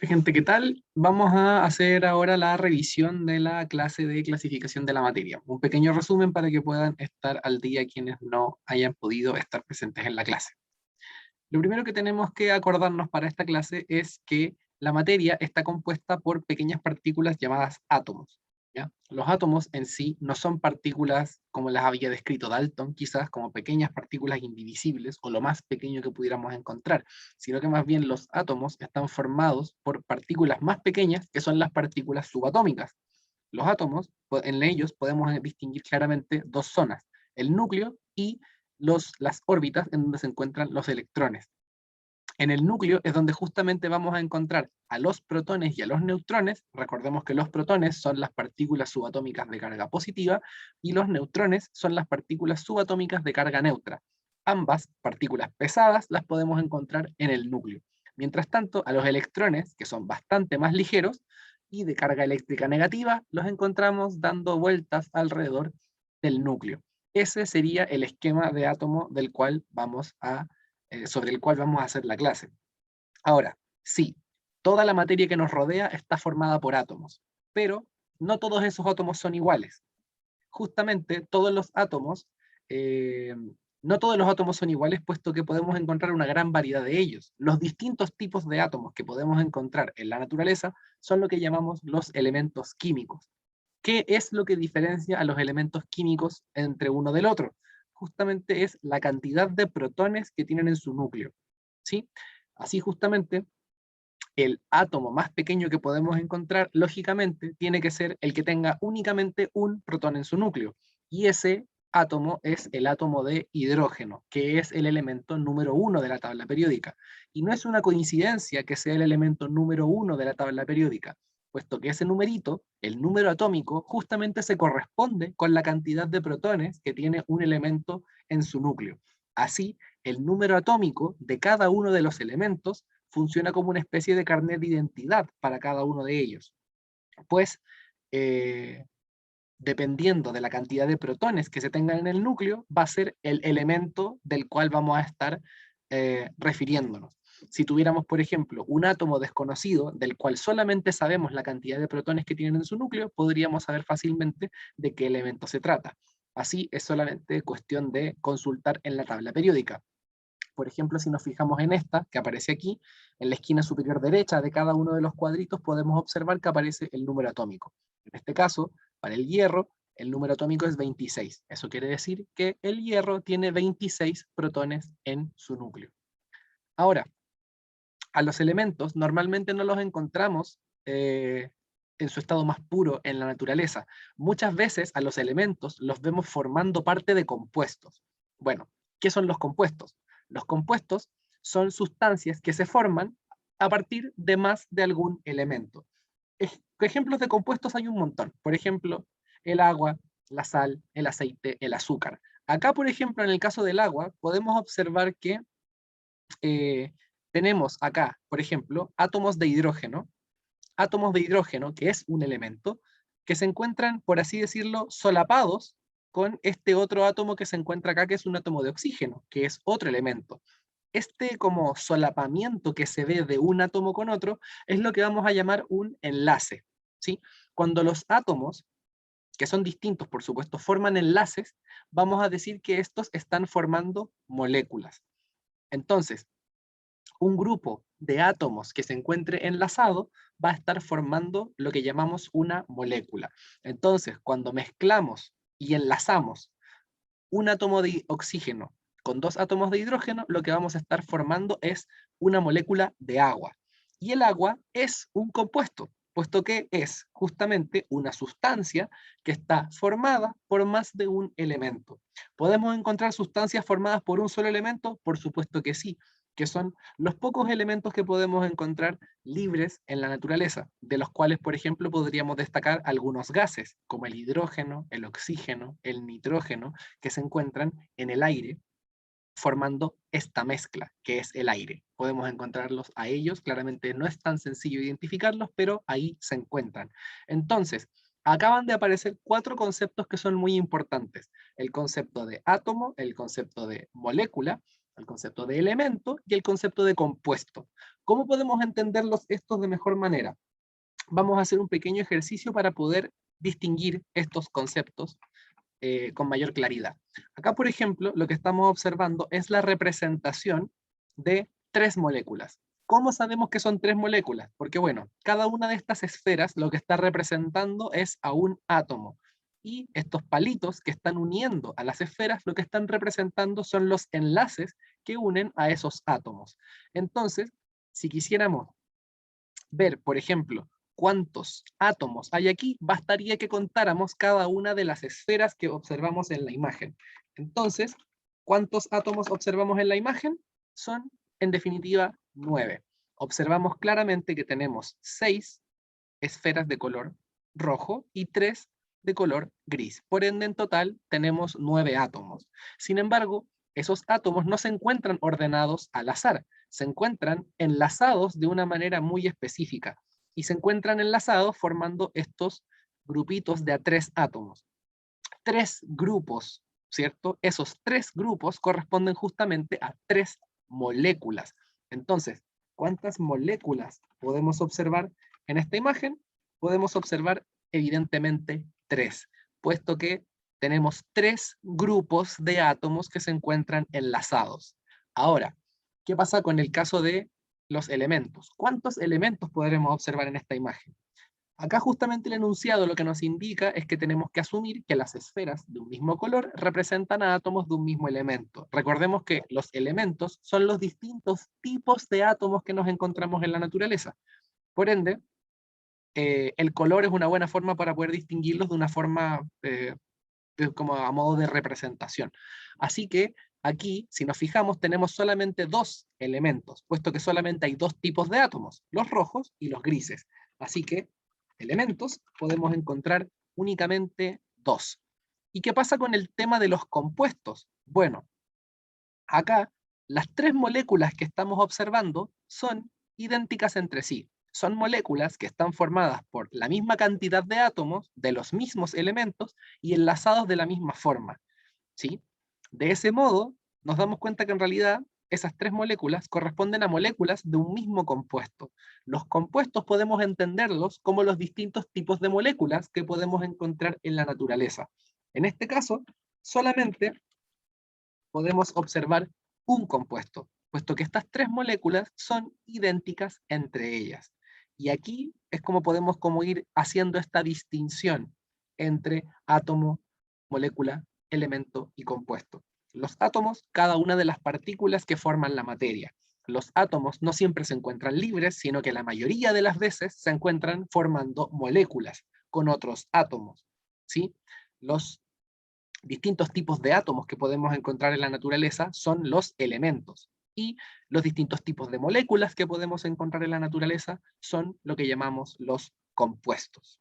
Gente, ¿qué tal? Vamos a hacer ahora la revisión de la clase de clasificación de la materia. Un pequeño resumen para que puedan estar al día quienes no hayan podido estar presentes en la clase. Lo primero que tenemos que acordarnos para esta clase es que la materia está compuesta por pequeñas partículas llamadas átomos. ¿Ya? Los átomos en sí no son partículas como las había descrito Dalton, quizás como pequeñas partículas indivisibles o lo más pequeño que pudiéramos encontrar, sino que más bien los átomos están formados por partículas más pequeñas que son las partículas subatómicas. Los átomos, en ellos podemos distinguir claramente dos zonas, el núcleo y las órbitas en donde se encuentran los electrones. En el núcleo es donde justamente vamos a encontrar a los protones y a los neutrones. Recordemos que los protones son las partículas subatómicas de carga positiva y los neutrones son las partículas subatómicas de carga neutra. Ambas partículas pesadas las podemos encontrar en el núcleo. Mientras tanto, a los electrones, que son bastante más ligeros y de carga eléctrica negativa, los encontramos dando vueltas alrededor del núcleo. Ese sería el esquema de átomo del cual sobre el cual vamos a hacer la clase. Ahora, sí, toda la materia que nos rodea está formada por átomos, pero no todos esos átomos son iguales. Justamente eh, no todos los átomos son iguales, puesto que podemos encontrar una gran variedad de ellos. Los distintos tipos de átomos que podemos encontrar en la naturaleza son lo que llamamos los elementos químicos. ¿Qué es lo que diferencia a los elementos químicos entre uno del otro? Justamente es la cantidad de protones que tienen en su núcleo. ¿Sí? Así justamente, el átomo más pequeño que podemos encontrar, lógicamente, tiene que ser el que tenga únicamente un protón en su núcleo. Y ese átomo es el átomo de hidrógeno, que es el elemento número uno de la tabla periódica. Y no es una coincidencia que sea el elemento número uno de la tabla periódica, puesto que ese numerito, el número atómico, justamente se corresponde con la cantidad de protones que tiene un elemento en su núcleo. Así, el número atómico de cada uno de los elementos funciona como una especie de carnet de identidad para cada uno de ellos. Pues, eh, dependiendo de la cantidad de protones que se tengan en el núcleo, va a ser el elemento del cual vamos a estar refiriéndonos. Si tuviéramos, por ejemplo, un átomo desconocido del cual solamente sabemos la cantidad de protones que tienen en su núcleo, podríamos saber fácilmente de qué elemento se trata. Así es solamente cuestión de consultar en la tabla periódica. Por ejemplo, si nos fijamos en esta, que aparece aquí, en la esquina superior derecha de cada uno de los cuadritos, podemos observar que aparece el número atómico. En este caso, para el hierro, el número atómico es 26. Eso quiere decir que el hierro tiene 26 protones en su núcleo. Ahora, a los elementos normalmente no los encontramos en su estado más puro en la naturaleza. Muchas veces a los elementos los vemos formando parte de compuestos. Bueno, ¿qué son los compuestos? Los compuestos son sustancias que se forman a partir de más de algún elemento. Ejemplos de compuestos hay un montón. Por ejemplo, el agua, la sal, el aceite, el azúcar. Acá, por ejemplo, en el caso del agua, podemos observar que eh, tenemos acá, por ejemplo, átomos de hidrógeno, que es un elemento, que se encuentran, por así decirlo, solapados con este otro átomo que se encuentra acá, que es un átomo de oxígeno, que es otro elemento. Este como solapamiento que se ve de un átomo con otro es lo que vamos a llamar un enlace, ¿sí? Cuando los átomos, que son distintos, por supuesto, forman enlaces, vamos a decir que estos están formando moléculas. Entonces, un grupo de átomos que se encuentre enlazado va a estar formando lo que llamamos una molécula. Entonces, cuando mezclamos y enlazamos un átomo de oxígeno con dos átomos de hidrógeno, lo que vamos a estar formando es una molécula de agua. Y el agua es un compuesto, puesto que es justamente una sustancia que está formada por más de un elemento. ¿Podemos encontrar sustancias formadas por un solo elemento? Por supuesto que sí, que son los pocos elementos que podemos encontrar libres en la naturaleza, de los cuales, por ejemplo, podríamos destacar algunos gases, como el hidrógeno, el oxígeno, el nitrógeno, que se encuentran en el aire, formando esta mezcla, que es el aire. Podemos encontrarlos a ellos, claramente no es tan sencillo identificarlos, pero ahí se encuentran. Entonces, acaban de aparecer cuatro conceptos que son muy importantes. El concepto de átomo, el concepto de molécula, el concepto de elemento y el concepto de compuesto. ¿Cómo podemos entenderlos estos de mejor manera? Vamos a hacer un pequeño ejercicio para poder distinguir estos conceptos con mayor claridad. Acá, por ejemplo, lo que estamos observando es la representación de 3 moléculas. ¿Cómo sabemos que son 3 moléculas? Porque, bueno, cada una de estas esferas lo que está representando es a un átomo. Y estos palitos que están uniendo a las esferas, lo que están representando son los enlaces que unen a esos átomos. Entonces, si quisiéramos ver, por ejemplo, cuántos átomos hay aquí, bastaría que contáramos cada una de las esferas que observamos en la imagen. Entonces, ¿cuántos átomos observamos en la imagen? Son, en definitiva, 9. Observamos claramente que tenemos 6 esferas de color rojo y 3 de color gris. Por ende, en total, tenemos 9 átomos. Sin embargo, esos átomos no se encuentran ordenados al azar, se encuentran enlazados de una manera muy específica y se encuentran enlazados formando estos grupitos de a 3 átomos. 3 grupos, ¿cierto? Esos 3 grupos corresponden justamente a 3 moléculas. Entonces, ¿cuántas moléculas podemos observar en esta imagen? Podemos observar evidentemente 3, puesto que tenemos 3 grupos de átomos que se encuentran enlazados. Ahora, ¿qué pasa con el caso de los elementos? ¿Cuántos elementos podremos observar en esta imagen? Acá justamente el enunciado lo que nos indica es que tenemos que asumir que las esferas de un mismo color representan a átomos de un mismo elemento. Recordemos que los elementos son los distintos tipos de átomos que nos encontramos en la naturaleza. Por ende, el color es una buena forma para poder distinguirlos de una forma como a modo de representación. Así que aquí, si nos fijamos, tenemos solamente 2 elementos, puesto que solamente hay 2 tipos de átomos, los rojos y los grises. Así que elementos podemos encontrar únicamente 2. ¿Y qué pasa con el tema de los compuestos? Bueno, acá las 3 moléculas que estamos observando son idénticas entre sí. Son moléculas que están formadas por la misma cantidad de átomos de los mismos elementos y enlazados de la misma forma, ¿sí? De ese modo, nos damos cuenta que en realidad esas 3 moléculas corresponden a moléculas de un mismo compuesto. Los compuestos podemos entenderlos como los distintos tipos de moléculas que podemos encontrar en la naturaleza. En este caso, solamente podemos observar un compuesto, puesto que estas 3 moléculas son idénticas entre ellas. Y aquí es como podemos ir haciendo esta distinción entre átomo, molécula, elemento y compuesto. Los átomos, cada una de las partículas que forman la materia. Los átomos no siempre se encuentran libres, sino que la mayoría de las veces se encuentran formando moléculas con otros átomos, ¿sí? Los distintos tipos de átomos que podemos encontrar en la naturaleza son los elementos. Y los distintos tipos de moléculas que podemos encontrar en la naturaleza son lo que llamamos los compuestos.